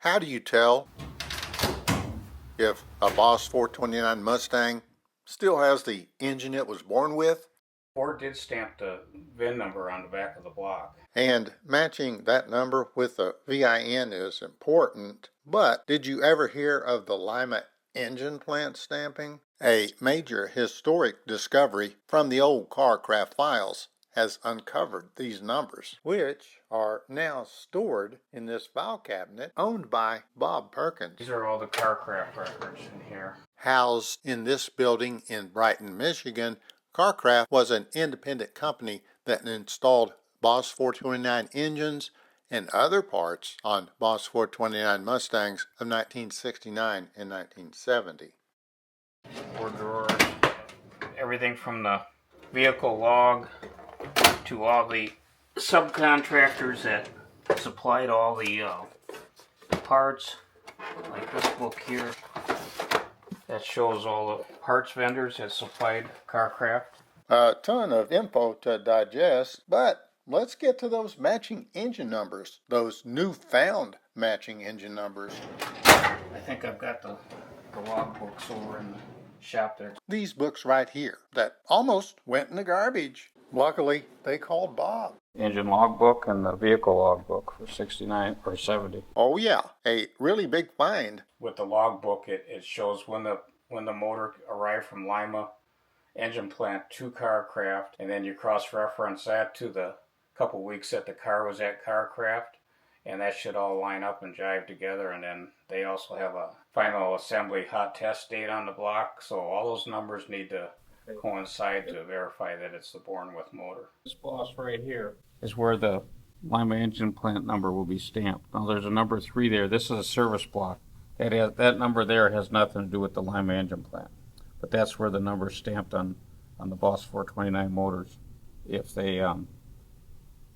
How do you tell if a Boss 429 Mustang still has the engine it was born with? Ford did stamp the VIN number on the back of the block. And matching that number with the VIN is important, but did you ever hear of the Lima Engine Plant stamping? A major historic discovery from the old Kar Kraft files has uncovered these numbers, which are now stored in this file cabinet owned by Bob Perkins. These are all the Kar Kraft records in here. Housed in this building in Brighton, Michigan, Kar Kraft was an independent company that installed Boss 429 engines and other parts on Boss 429 Mustangs of 1969 and 1970. Four drawers, everything from the vehicle log to all the subcontractors that supplied all the parts, like this book here that shows all the parts vendors that supplied Kar Kraft. A ton of info to digest, but let's get to those matching engine numbers, those newfound matching engine numbers. I think I've got the log books over in the shop there. These books right here that almost went in the garbage. Luckily, they called Bob. Engine log book and the vehicle log book for 69 or 70. Oh yeah, a really big find. With the log book, it shows when the motor arrived from Lima Engine Plant to Kar Kraft, and then you cross-reference that to the couple weeks that the car was at Kar Kraft, and that should all line up and jive together. And then they also have a final assembly hot test date on the block, so all those numbers need to coincide to verify that it's the born with motor. This boss right here is where the Lima Engine Plant number will be stamped. Now there's a number 3 there. This is a service block. That number there has nothing to do with the Lima Engine Plant, but that's where the number is stamped on the Boss 429 motors if they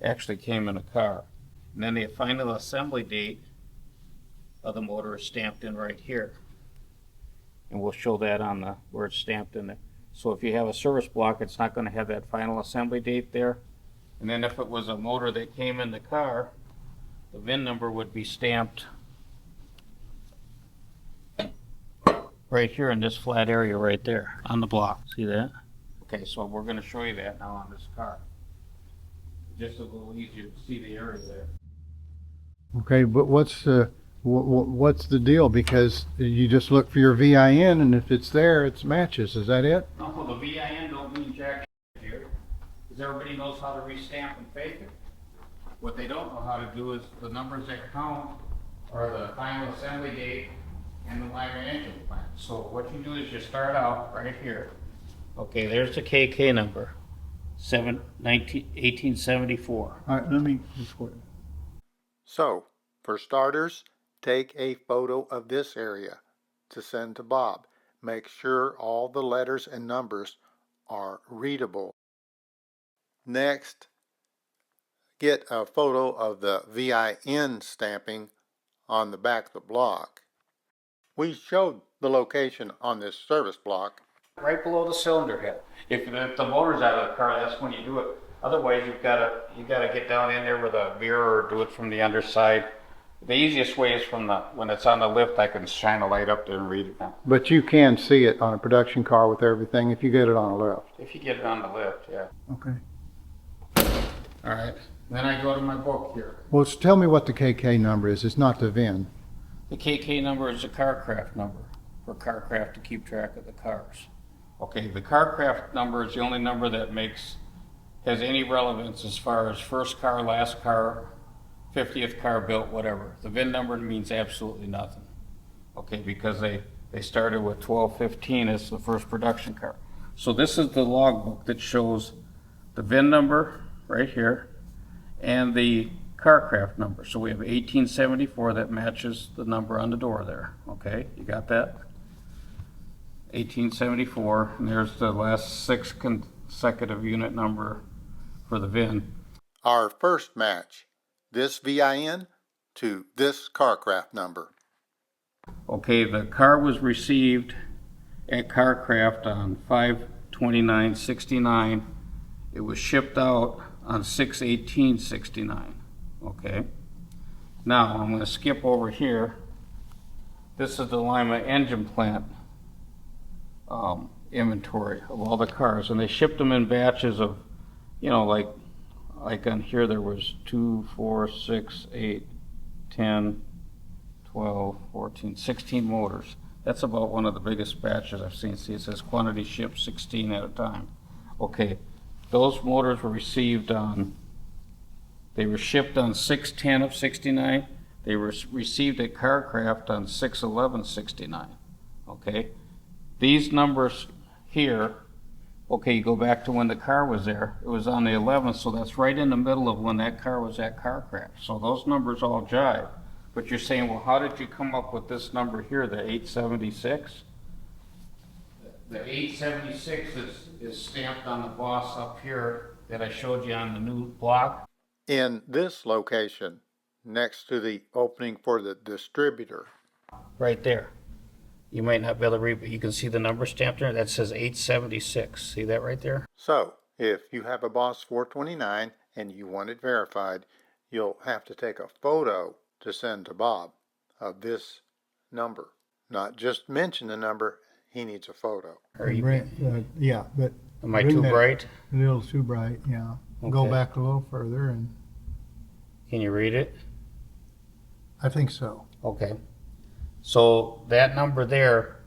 actually came in a car. And then the final assembly date of the motor is stamped in right here, and we'll show that on where it's stamped in there. So if you have a service block, it's not going to have that final assembly date there. And then if it was a motor that came in the car, the VIN number would be stamped right here in this flat area right there on the block. See that? Okay, so we're going to show you that now on this car. Just a little easier to see the area there. Okay, but what's the deal? Because you just look for your VIN, and if it's there, it matches. Is that it? No, the VIN don't mean jack here, because everybody knows how to restamp and fake it. What they don't know how to do is the numbers that count are the final assembly date and the Lima Engine Plant. So what you do is you start out right here. Okay, there's the KK number, 1874. All right, let me just wait. So, for starters, take a photo of this area to send to Bob. Make sure all the letters and numbers are readable. Next, get a photo of the VIN stamping on the back of the block. We showed the location on this service block. Right below the cylinder head. If the motor's out of the car, that's when you do it. Otherwise, you've got to get down in there with a mirror or do it from the underside. The easiest way is when it's on the lift, I can shine a light up there and read it now. But you can see it on a production car with everything if you get it on a lift. If you get it on the lift, yeah. Okay. All right. Then I go to my book here. Well, tell me what the KK number is. It's not the VIN. The KK number is the Kar Kraft number for Kar Kraft to keep track of the cars. Okay, the Kar Kraft number is the only number that has any relevance as far as first car, last car, 50th car built, whatever. The VIN number means absolutely nothing. Okay, because they started with 1215 as the first production car. So this is the logbook that shows the VIN number right here and the Kar Kraft number. So we have 1874 that matches the number on the door there. Okay, you got that? 1874, and there's the last 6 consecutive unit number for the VIN. Our first match, this VIN to this Kar Kraft number. Okay, the car was received at Kar Kraft on 5/29/69. It was shipped out on 6/18/69. Okay. Now, I'm going to skip over here. This is the Lima Engine Plant inventory of all the cars, and they shipped them in batches of, you know, like on here there was 2, 4, 6, 8, 10, 12, 14, 16 motors. That's about one of the biggest batches I've seen. See, it says quantity shipped 16 at a time. Okay, those motors were received on, they were shipped on 6/10 of 69. They were received at Kar Kraft on 6/11/69. Okay, these numbers here, okay, you go back to when the car was there. It was on the 11th, so that's right in the middle of when that car was at Kar Kraft. So those numbers all jive. But you're saying, well, how did you come up with this number here, the 876? The 876 is stamped on the boss up here that I showed you on the new block. In this location, next to the opening for the distributor. Right there. You might not be able to read, but you can see the number stamped there. That says 876. See that right there? So, if you have a Boss 429 and you want it verified, you'll have to take a photo to send to Bob of this number. Not just mention the number, he needs a photo. Yeah, but Am I too bright? a little too bright, yeah. Go Okay. back a little further, and Can you read it? I think so. Okay. So that number there,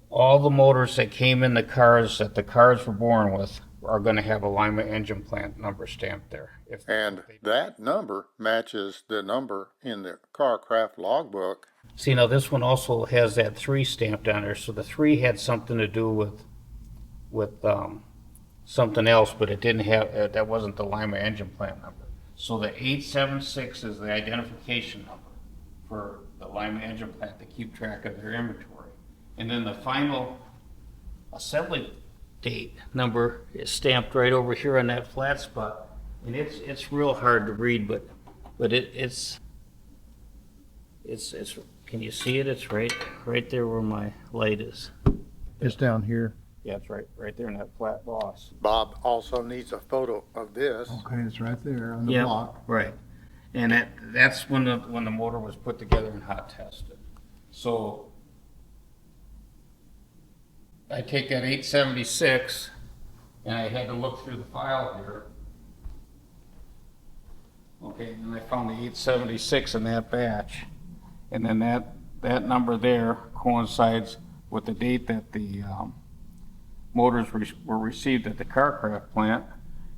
all the motors that came in the cars that the cars were born with are going to have a Lima Engine Plant number stamped there. And that number matches the number in the Kar Kraft logbook. See, now this one also has that 3 stamped on there, so the 3 had something to do with something else, but it didn't have, that wasn't the Lima Engine Plant number. So the 876 is the identification number for the Lima Engine Plant to keep track of their inventory. And then the final assembly date number is stamped right over here on that flat spot. And it's real hard to read, but it's can you see it? It's right there where my light is. It's down here. Yeah, it's right there in that flat boss. Bob also needs a photo of this. Okay, it's right there on the Yeah, block. right. And that's when the motor was put together and hot tested. So I take that 876 and I had to look through the file here. Okay, and I found the 876 in that batch. And then that number there coincides with the date that the motors were received at the Kar Kraft plant.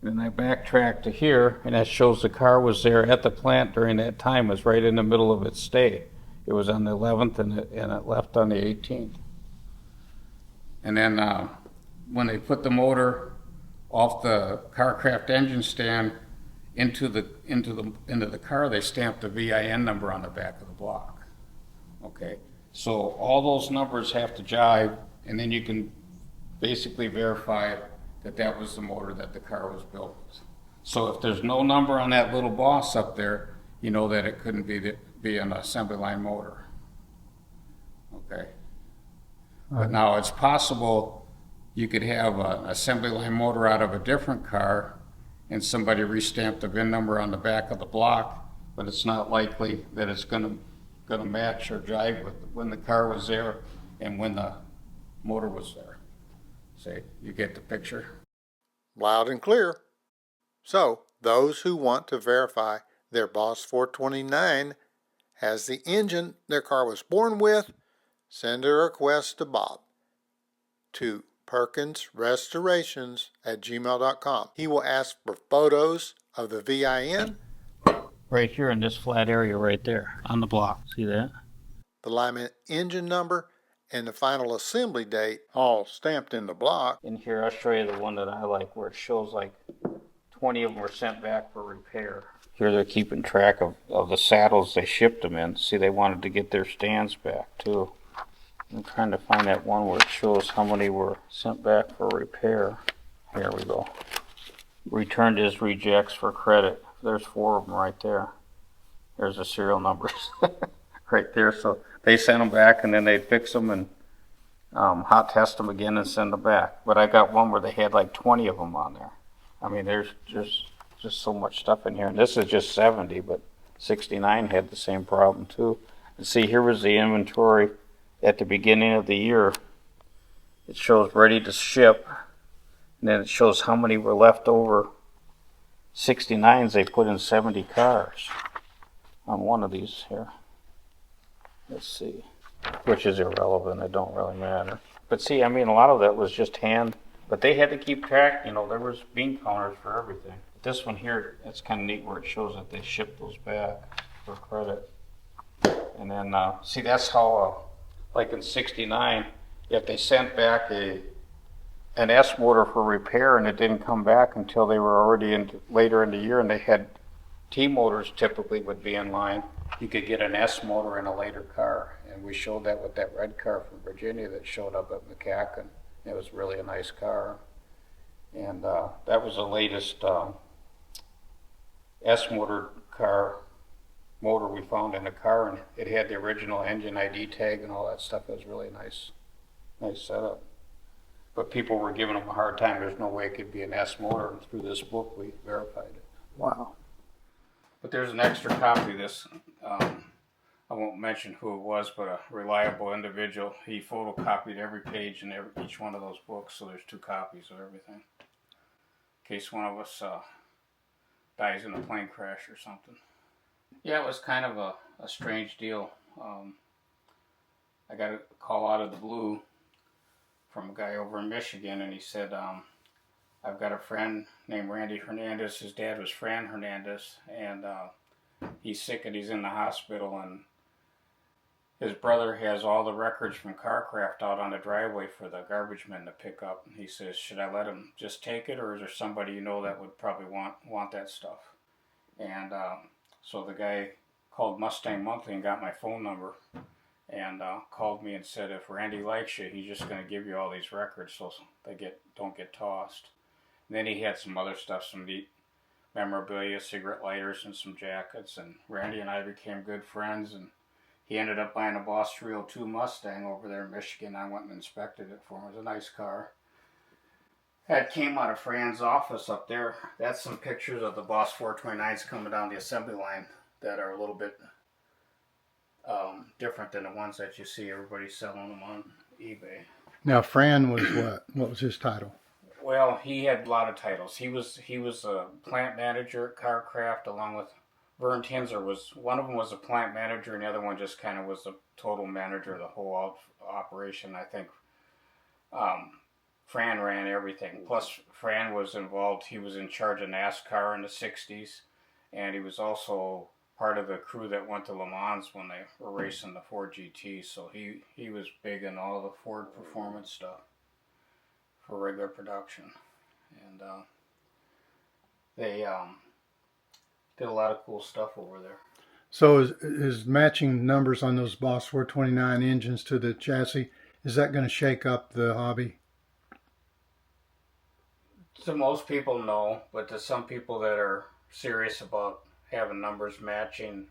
And then I backtracked to here, and that shows the car was there at the plant during that time. It was right in the middle of its stay. It was on the 11th, and it left on the 18th. And then when they put the motor off the Kar Kraft engine stand into the car, they stamped the VIN number on the back of the block. Okay, so all those numbers have to jive, and then you can basically verify that was the motor that the car was built with. So if there's no number on that little boss up there, you know that it couldn't be an assembly line motor. Okay. But now it's possible you could have an assembly line motor out of a different car and somebody restamped the VIN number on the back of the block, but it's not likely that it's going to match or jive with when the car was there and when the motor was there. Say, you get the picture? Loud and clear. So, those who want to verify their Boss 429 has the engine their car was born with, send a request to Bob to perkinsrestorations@gmail.com. He will ask for photos of the VIN, Right here in this flat area right there on the block. See that? the Lima engine number, and the final assembly date, all stamped in the block. In here, I'll show you the one that I like where it shows like 20 of them were sent back for repair. Here they're keeping track of the saddles they shipped them in. See, they wanted to get their stands back too. I'm trying to find that one where it shows how many were sent back for repair. Here we go. Returned as rejects for credit. There's 4 of them right there. There's the serial numbers right there. So they sent them back and then they'd fix them and hot test them again and send them back. But I got one where they had like 20 of them on there. I mean, there's just so much stuff in here. And this is just 70, but '69 had the same problem too. And see, here was the inventory at the beginning of the year. It shows ready to ship, and then it shows how many were left over. '69s, they put in 70 cars on one of these here. Let's see, which is irrelevant, it don't really matter. But see, I mean, a lot of that was just hand, but they had to keep track, you know, there was bean counters for everything. This one here, it's kind of neat where it shows that they shipped those back for credit. And then, see, that's how, like in '69, if they sent back an S motor for repair and it didn't come back until they were already later in the year, and they had T motors typically would be in line, you could get an S motor in a later car. And we showed that with that red car from Virginia that showed up at McCacken. It was really a nice car. And that was the latest S motor motor we found in the car, and it had the original engine ID tag and all that stuff. It was really nice setup. But people were giving them a hard time. There's no way it could be an S motor, and through this book we verified it. Wow. But there's an extra copy of this. I won't mention who it was, but a reliable individual. He photocopied every page in each one of those books, so there's 2 copies of everything, in case one of us dies in a plane crash or something. Yeah, it was kind of a strange deal. I got a call out of the blue from a guy over in Michigan, and he said, I've got a friend named Randy Hernandez. His dad was Fran Hernandez, and he's sick and he's in the hospital, and his brother has all the records from Kar Kraft out on the driveway for the garbage men to pick up. And he says, should I let him just take it, or is there somebody you know that would probably want that stuff? And so the guy called Mustang Monthly and got my phone number, and called me and said, if Randy likes you, he's just going to give you all these records so they don't get tossed. And then he had some other stuff, some neat memorabilia, cigarette lighters, and some jackets. And Randy and I became good friends, and he ended up buying a Boss 302 Mustang over there in Michigan. I went and inspected it for him. It was a nice car. That came out of Fran's office up there. That's some pictures of the Boss 429s coming down the assembly line that are a little bit different than the ones that you see everybody selling them on eBay. Now, Fran was what? What was his title? Well, he had a lot of titles. He was a plant manager at Kar Kraft, along with Vern Tinzer. One of them was a plant manager, and the other one just kind of was a total manager of the whole operation. I think Fran ran everything. Plus, Fran was involved. He was in charge of NASCAR in the '60s, and he was also part of the crew that went to Le Mans when they were racing the Ford GT. So he was big in all the Ford performance stuff for regular production, and they did a lot of cool stuff over there. So is matching numbers on those Boss 429 engines to the chassis, is that going to shake up the hobby? To most people, no, but to some people that are serious about having numbers matching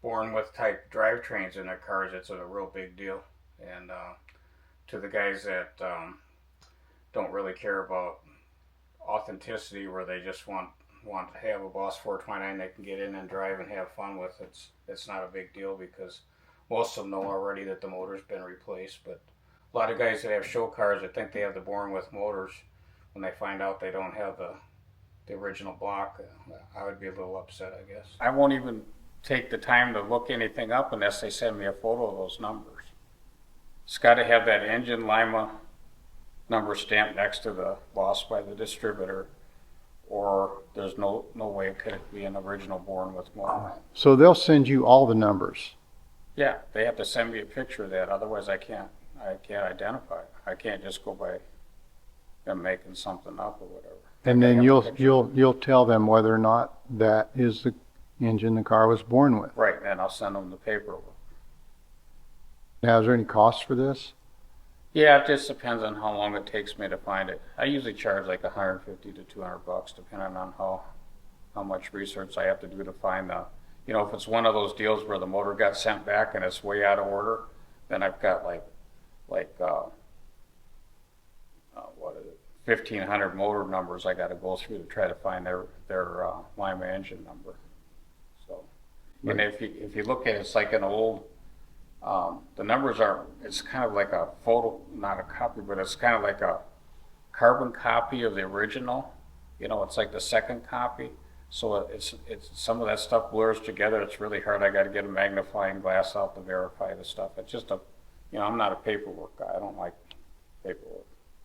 born with type drivetrains in their cars, it's a real big deal. And to the guys that don't really care about authenticity, where they just want to have a Boss 429 they can get in and drive and have fun with, it's not a big deal, because most of them know already that the motor's been replaced. But a lot of guys that have show cars that think they have the born with motors, when they find out they don't have the original block, I would be a little upset, I guess. I won't even take the time to look anything up unless they send me a photo of those numbers. It's got to have that engine Lima number stamped next to the Boss by the distributor, or there's no way it could be an original born with motor. So they'll send you all the numbers? Yeah, they have to send me a picture of that, otherwise I can't identify it. I can't just go by them making something up or whatever. And then you'll tell them whether or not that is the engine the car was born with. Right, and I'll send them the paperwork. Now, is there any cost for this? Yeah, it just depends on how long it takes me to find it. I usually charge like $150 to $200, depending on how much research I have to do to find the. If it's one of those deals where the motor got sent back and it's way out of order, then I've got like 1,500 motor numbers I got to go through to try to find their Lima engine number. And if you look at it, it's like an old. The numbers are. It's kind of like a photo, not a copy, but it's kind of like a carbon copy of the original. It's like the second copy. So it's some of that stuff blurs together. It's really hard. I got to get a magnifying glass out to verify the stuff. It's just I'm not a paperwork guy. I don't like paperwork.